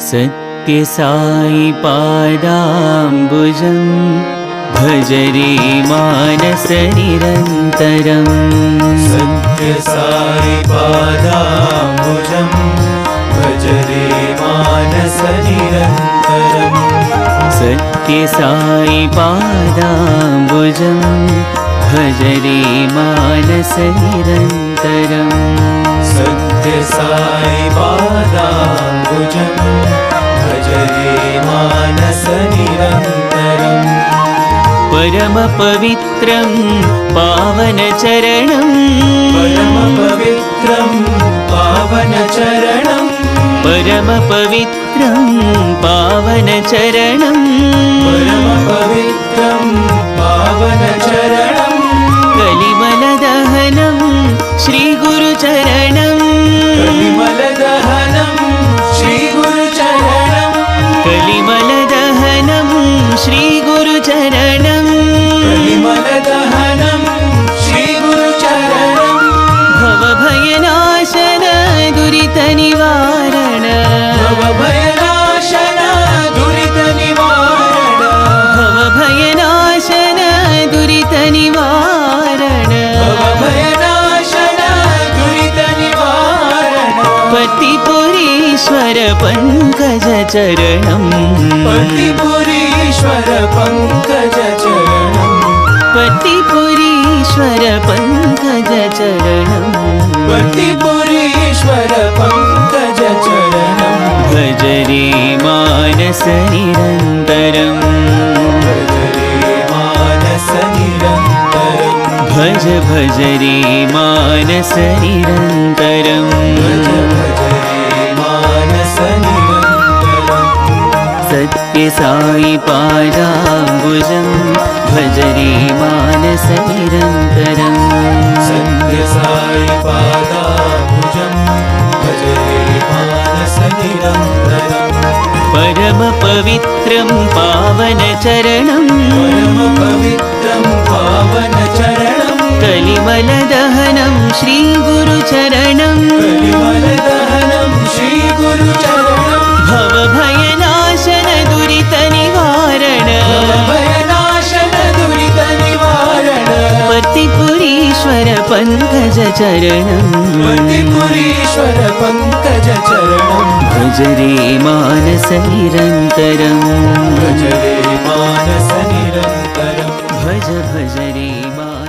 सत्यसाई पादाम्बुजं भज रे मानस निरन्तरम्। सत्यसाई पादाम्बुजं भज रे मानस निरन्तरम्। सत्यसाई पादाम्बुजं भज रे मानस निरन्तरम्। सत्यसाई पादाम्बुजं भज रे मानस निरन्तरम्। परम पवित्रं पावन चरणं, परम पवित्रं पावन चरणं, परम पवित्रं पावन चरणं, परम पवित्रं पावन चरणं। कलिमलदहनं श्रीगुरुचरणं, कलिमलदहनं श्रीगुरुचरणं, कलिमलदहनं श्रीगुरुचरणं, कलिमलदहनं श्रीगुरुचरणं। भवभयनाशन दुरितनिवारण, भवभयनाशन दुरितनिवारण, भवभयनाशन दुरितनिवारण, भवभयनाशन दुरितनिवारण। पतिपुरीश्वर पङ्कजचरणं, पतिपुरीश्वर पङ्कजचरणं, पतिपुरीश्वर पङ्कजचरणं, पतिपुरीश्वर पङ्कजचरणं। भज रे मानस निरन्तरम्। भज रे मानस निरन्तरम्। भज भज रे मानस निरन्तरम्। भज भज रे मानस निरन्तरम्। सत्यसाई पादाम्बुजं भज रे मानस निरन्तरम्। सत्यसाई पादाम्बुजं भज रे मानस निरन्तरम्। परम पवित्रं पावन चरणं, परम पवित्रं पावन चरणं, कलिमलदहनं श्रीगुरुचरणं, कलिमलदहनं श्रीगुरुचरणं। भवभयनाशन दुरितनिवारण, भवभयनाशन दुरितनिवारण। पतिपुरीश्वर पङ्कजचरणं, पतिपुरीश्वर पङ्कजचरणं। भज रे मानस निरन्तरम्। भज रे मानस निरन्तरम्। भज भज रे मानस